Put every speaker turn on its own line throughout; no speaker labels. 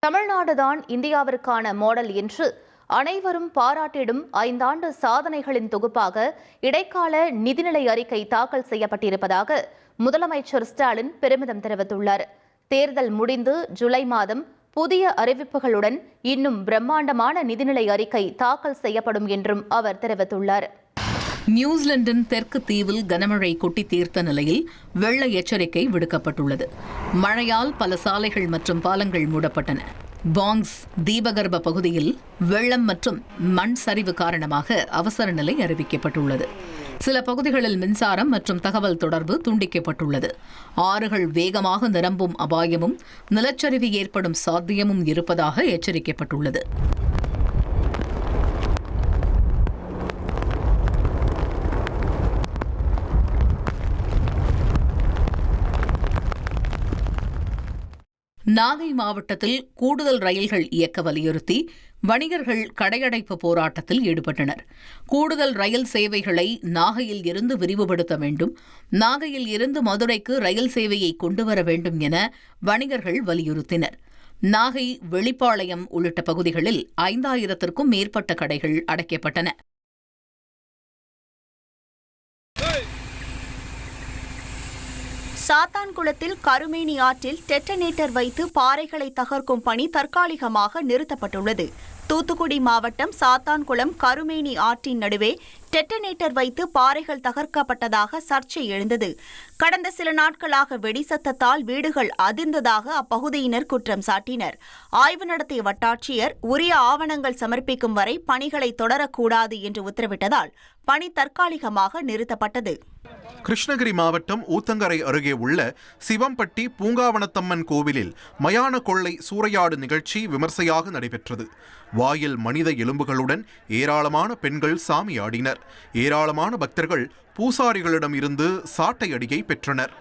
தமிழ்நாடுதான் இந்தியாவிற்கான மாடல் என்று அனைவரும் பாராட்டிடும் 5 ஆண்டு சாதனைகளின் தொகுப்பாக இடைக்கால நிதிநிலை அறிக்கை தாக்கல் செய்யப்பட்டிருப்பதாக முதலமைச்சர் ஸ்டாலின் பெருமிதம் தெரிவித்துள்ளார். தேர்தல் முடிந்து ஜூலை மாதம் புதிய அறிவிப்புகளுடன் இன்னும் பிரம்மாண்டமான நிதிநிலை அறிக்கை தாக்கல் செய்யப்படும் என்றும் அவர் தெரிவித்துள்ளார்.
நியூசிலாந்தின் தெற்கு தீவில் கனமழை கொட்டி தீர்த்த நிலையில் வெள்ள எச்சரிக்கை விடுக்கப்பட்டுள்ளது. மழையால் பல சாலைகள் மற்றும் பாலங்கள் மூடப்பட்டன. பாங்ஸ் தீபகற்ப பகுதியில் வெள்ளம் மற்றும் மண் சரிவு காரணமாக அவசர நிலை அறிவிக்கப்பட்டுள்ளது. சில பகுதிகளில் மின்சாரம் மற்றும் தகவல் தொடர்பு துண்டிக்கப்பட்டுள்ளது. ஆறுகள் வேகமாக நிரம்பும் அபாயமும் நிலச்சரிவு ஏற்படும் சாத்தியமும் இருப்பதாக எச்சரிக்கப்பட்டுள்ளது. நாகை மாவட்டத்தில் கூடுதல் ரயில்கள் இயக்க வலியுறுத்தி வணிகர்கள் கடையடைப்பு போராட்டத்தில் ஈடுபட்டனர். கூடுதல் ரயில் சேவைகளை நாகையில் இருந்து விரிவுபடுத்த வேண்டும், நாகையில் இருந்து மதுரைக்கு ரயில் சேவையை கொண்டுவர வேண்டும் என வணிகர்கள் வலியுறுத்தினர். நாகை, வெளிப்பாளையம் உள்ளிட்ட பகுதிகளில் 5000த்திற்கும் மேற்பட்ட கடைகள் அடைக்கப்பட்டன.
சாத்தான்குளத்தில் கருமேனி ஆற்றில் டெட்டனேட்டர் வைத்து பாறைகளை தகர்க்கும் பணி தற்காலிகமாக நிறுத்தப்பட்டுள்ளது. தூத்துக்குடி மாவட்டம் சாத்தான்குளம் கருமேனி ஆற்றின் நடுவே டெட்டனேட்டர் வைத்து பாறைகள் தகர்க்கப்பட்டதாக சர்ச்சை எழுந்தது. கடந்த சில நாட்களாக வெடி சத்தத்தால் வீடுகள் அதிர்ந்ததாக அப்பகுதியினர் குற்றம் சாட்டினர். ஆய்வு நடத்திய வட்டாட்சியர் உரிய ஆவணங்கள் சமர்ப்பிக்கும் வரை பணிகளை தொடரக்கூடாது என்று உத்தரவிட்டதால் பணி தற்காலிகமாக நிறுத்தப்பட்டது.
கிருஷ்ணகிரி மாவட்டம் ஊத்தங்கரை அருகே உள்ள சிவம்பட்டி பூங்காவனத்தம்மன் கோவிலில் மயான கொள்ளை சூறையாடு நிகழ்ச்சி விமர்சையாக நடைபெற்றது. வாயில் மனித எலும்புகளுடன் ஏராளமான பெண்கள் சாமியாடினர். ஏராளமான பக்தர்கள் பூசாரிகளிடம் இருந்து சாட்டை அடியை பெற்றனர்.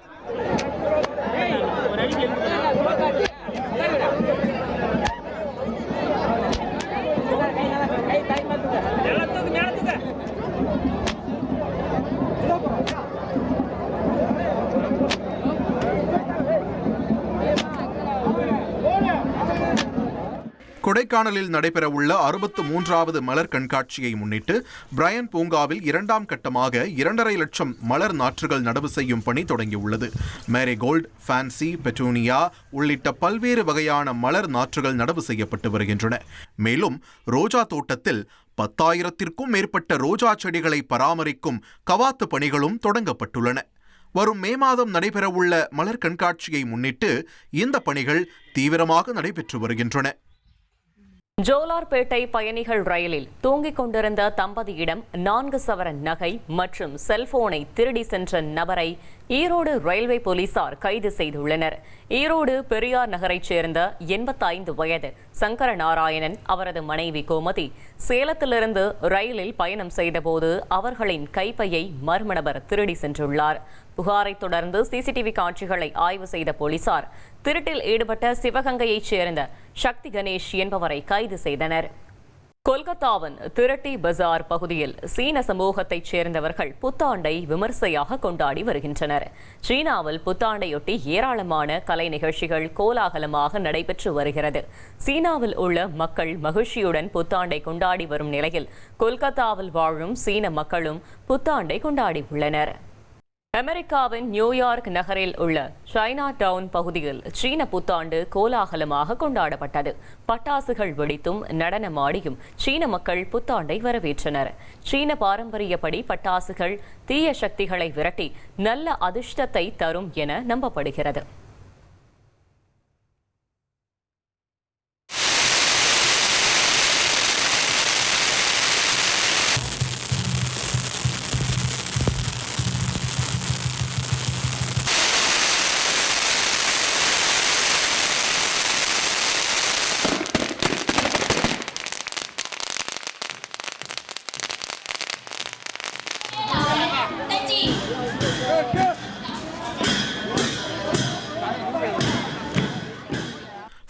கொடைக்கானலில் நடைபெறவுள்ள 63வது மலர் கண்காட்சியை முன்னிட்டு பிரையன் பூங்காவில் 2ஆம் கட்டமாக 2.5 லட்சம் மலர் நாற்றுகள் நடவு செய்யும் பணி தொடங்கியுள்ளது. மேரிகோல்டு, ஃபேன்சி, பெட்டூனியா உள்ளிட்ட பல்வேறு வகையான மலர் நாற்றுகள் நடவு செய்யப்பட்டு வருகின்றன. மேலும் ரோஜா தோட்டத்தில் 10,000த்திற்கும் மேற்பட்ட ரோஜா செடிகளை பராமரிக்கும் கவாத்து பணிகளும் தொடங்கப்பட்டுள்ளன. வரும் மே மாதம் நடைபெறவுள்ள மலர் கண்காட்சியை முன்னிட்டு இந்த பணிகள் தீவிரமாக நடைபெற்று வருகின்றன.
ஜோலார்பேட்டை பயணிகள் ரயிலில் தூங்கிக் கொண்டிருந்த தம்பதியிடம் 4 சவரன் நகை மற்றும் செல்போனை திருடி சென்ற நபரை ஈரோடு ரயில்வே போலீசார் கைது செய்துள்ளனர். ஈரோடு பெரியார் நகரைச் சேர்ந்த 85 வயது சங்கரநாராயணன், அவரது மனைவி கோமதி சேலத்திலிருந்து ரயிலில் பயணம் செய்தபோது அவர்களின் கைப்பையை மர்ம நபர் திருடி சென்றுள்ளார். புகாரை தொடர்ந்து சிசிடிவி காட்சிகளை ஆய்வு செய்த போலீசார் திருட்டில் ஈடுபட்ட சிவகங்கையைச் சேர்ந்த சக்தி கணேஷ் என்பவரை கைது செய்தனர். கொல்கத்தாவின் திரட்டி பஜார் பகுதியில் சீன சமூகத்தைச் சேர்ந்தவர்கள் புத்தாண்டை விமர்சையாக கொண்டாடி வருகின்றனர். சீனாவில் புத்தாண்டையொட்டி ஏராளமான கலை நிகழ்ச்சிகள் கோலாகலமாக நடைபெற்று வருகிறது. சீனாவில் உள்ள மக்கள் மகிழ்ச்சியுடன் புத்தாண்டை கொண்டாடி வரும் நிலையில் கொல்கத்தாவில் வாழும் சீன மக்களும் புத்தாண்டை கொண்டாடி உள்ளனர். அமெரிக்காவின் நியூயார்க் நகரில் உள்ள சைனா டவுன் பகுதியில் சீன புத்தாண்டு கோலாகலமாக கொண்டாடப்பட்டது. பட்டாசுகள் வெடித்தும் நடனமாடியும் சீன மக்கள் புத்தாண்டை வரவேற்றனர். சீன பாரம்பரியப்படி பட்டாசுகள் தீய சக்திகளை விரட்டி நல்ல அதிர்ஷ்டத்தை தரும் என நம்பப்படுகிறது.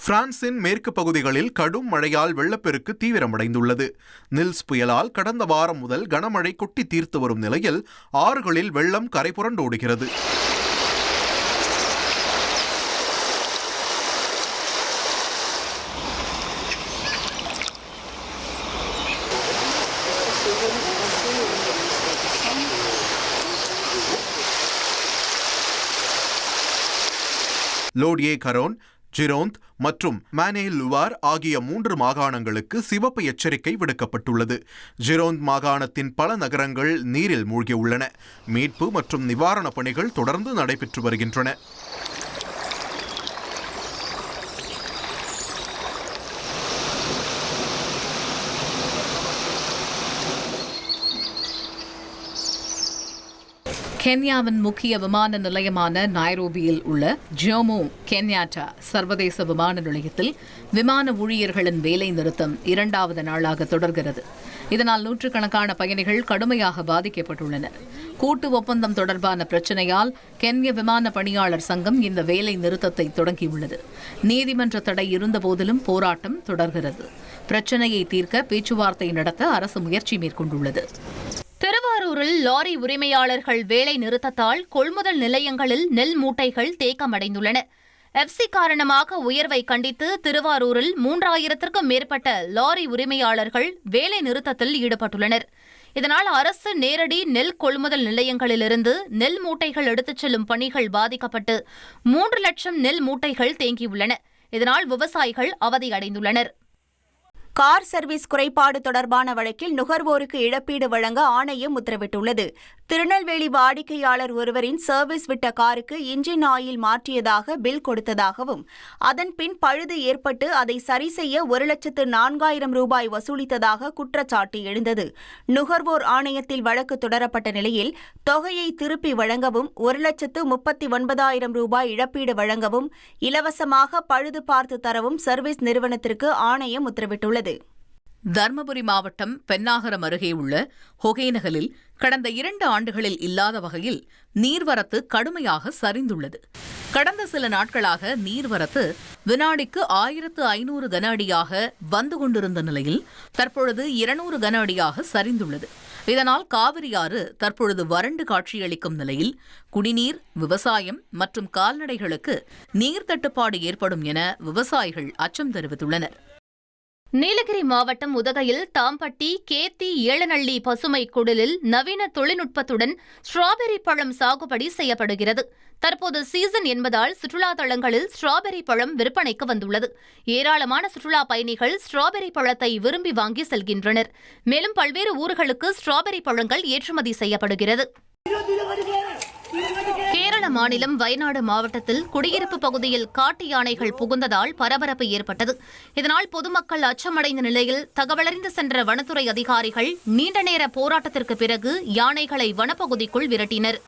பிரான்சின் மேற்கு பகுதிகளில் கடும் மழையால் வெள்ளப்பெருக்கு தீவிரமடைந்துள்ளது. நில்ஸ் புயலால் கடந்த வாரம் முதல் கனமழை கொட்டி தீர்த்து வரும் நிலையில் ஆறுகளில் வெள்ளம் கரைபுரண்டோடுகிறது. லோடியே கரோன், ஜிரோந்த் மற்றும் மானே லுவார் ஆகிய 3 மாகாணங்களுக்கு சிவப்பு எச்சரிக்கை விடுக்கப்பட்டுள்ளது. ஜிரோந்த் மாகாணத்தின் பல நகரங்கள் நீரில் மூழ்கியுள்ளன. மீட்பு மற்றும் நிவாரணப் பணிகள் தொடர்ந்து நடைபெற்று வருகின்றன.
கென்யாவின் முக்கிய விமான நிலையமான நைரோபியில் உள்ள ஜோமோ கென்யாட்டா சர்வதேச விமான நிலையத்தில் விமான ஊழியர்களின் வேலை நிறுத்தம் 2வது நாளாக தொடர்கிறது. இதனால் நூற்றுக்கணக்கான பயணிகள் கடுமையாக பாதிக்கப்பட்டுள்ளனர். கூட்டு ஒப்பந்தம் தொடர்பான பிரச்சினையால் கென்ய விமான பணியாளர் சங்கம் இந்த வேலை நிறுத்தத்தை தொடங்கியுள்ளது. நீதிமன்ற தடை இருந்தபோதிலும் போராட்டம் தொடர்கிறது. பிரச்சினையை தீர்க்க பேச்சுவார்த்தை நடத்த அரசு முயற்சி மேற்கொண்டுள்ளது.
திருவாரூரில் லாரி உரிமையாளர்கள் வேலை நிறுத்தத்தால் கொள்முதல் நிலையங்களில் நெல் மூட்டைகள் தேக்கமடைந்துள்ளன. எஃப்சி காரணமாக உயர்வை கண்டித்து திருவாரூரில் 3000க்கும் மேற்பட்ட லாரி உரிமையாளர்கள் வேலை நிறுத்தத்தில் ஈடுபட்டுள்ளனர். இதனால் அரசு நேரடி நெல் கொள்முதல் நிலையங்களிலிருந்து நெல் மூட்டைகள் எடுத்துச் செல்லும் பணிகள் பாதிக்கப்பட்டு 3 லட்சம் நெல் மூட்டைகள் தேங்கியுள்ளன. இதனால் விவசாயிகள் அவதியடைந்துள்ளனர்.
கார் சர்வீஸ் குறைபாடு தொடர்பான வழக்கில் நுகர்வோருக்கு இழப்பீடு வழங்க ஆணையம் உத்தரவிட்டுள்ளது. திருநெல்வேலி வாடிக்கையாளர் ஒருவரின் சர்வீஸ் விட்ட காருக்கு இன்ஜின் ஆயில் மாற்றியதாக பில் கொடுத்ததாகவும் அதன் பின் பழுது ஏற்பட்டு அதை சரி செய்ய 1,04,000 ரூபாய் வசூலித்ததாக குற்றச்சாட்டு எழுந்தது. நுகர்வோர் ஆணையத்தில் வழக்கு தொடரப்பட்ட நிலையில் தொகையை திருப்பி வழங்கவும் 1,39,000 ரூபாய் இழப்பீடு வழங்கவும் இலவசமாக பழுது பார்த்து தரவும் சர்வீஸ் நிறுவனத்திற்கு ஆணையம் உத்தரவிட்டுள்ளது.
தர்மபுரி மாவட்டம் பென்னாகரம் அருகே உள்ள ஒகேனகலில் கடந்த 2 ஆண்டுகளில் இல்லாத வகையில் நீர்வரத்து கடுமையாக சரிந்துள்ளது. கடந்த சில நாட்களாக நீர்வரத்து வினாடிக்கு 1500 கன அடியாக வந்து கொண்டிருந்த நிலையில் தற்பொழுது 200 கன அடியாக சரிந்துள்ளது. இதனால் காவிரி ஆறு தற்பொழுது வறண்டு காட்சியளிக்கும் நிலையில் குடிநீர், விவசாயம் மற்றும் கால்நடைகளுக்கு நீர் தட்டுப்பாடு ஏற்படும் என விவசாயிகள் அச்சம் தெரிவித்துள்ளனர்.
நீலகிரி மாவட்டம் உதகையில் தாம்பட்டி கேத்தி ஏழநள்ளி பசுமை குடிலில் நவீன தொழில்நுட்பத்துடன் ஸ்ட்ராபெரி பழம் சாகுபடி செய்யப்படுகிறது. தற்போது சீசன் என்பதால் சுற்றுலா தலங்களில் ஸ்ட்ராபெரி பழம் விற்பனைக்கு வந்துள்ளது. ஏராளமான சுற்றுலா பயணிகள் ஸ்ட்ராபெரி பழத்தை விரும்பி வாங்கி செல்கின்றனர். மேலும் பல்வேறு ஊர்களுக்கு ஸ்ட்ராபெரி பழங்கள் ஏற்றுமதி செய்யப்படுகிறது. கேரள மாநிலம் வயநாடு மாவட்டத்தில் குடியிருப்பு பகுதியில் காட்டு யானைகள் புகுந்ததால் பரபரப்பு ஏற்பட்டது. இதனால் பொதுமக்கள் அச்சமடைந்த நிலையில் தகவலறிந்து சென்ற வனத்துறை அதிகாரிகள் நீண்ட நேர போராட்டத்திற்கு பிறகு யானைகளை வனப்பகுதிக்குள் விரட்டினர்.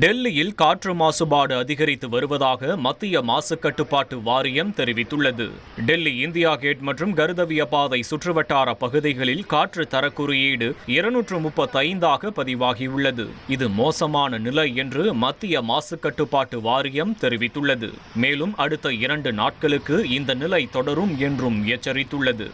டெல்லியில் காற்று மாசுபாடு அதிகரித்து வருவதாக மத்திய மாசு கட்டுப்பாட்டு வாரியம் தெரிவித்துள்ளது. டெல்லி இந்தியா கேட் மற்றும் கருதவிய பாதை சுற்றுவட்டார பகுதிகளில் காற்று தர குறியீடு 235 பதிவாகியுள்ளது. இது மோசமான நிலை என்று மத்திய மாசு கட்டுப்பாட்டு வாரியம் தெரிவித்துள்ளது. மேலும் அடுத்த 2 நாட்களுக்கு இந்த நிலை தொடரும் என்றும் எச்சரித்துள்ளது.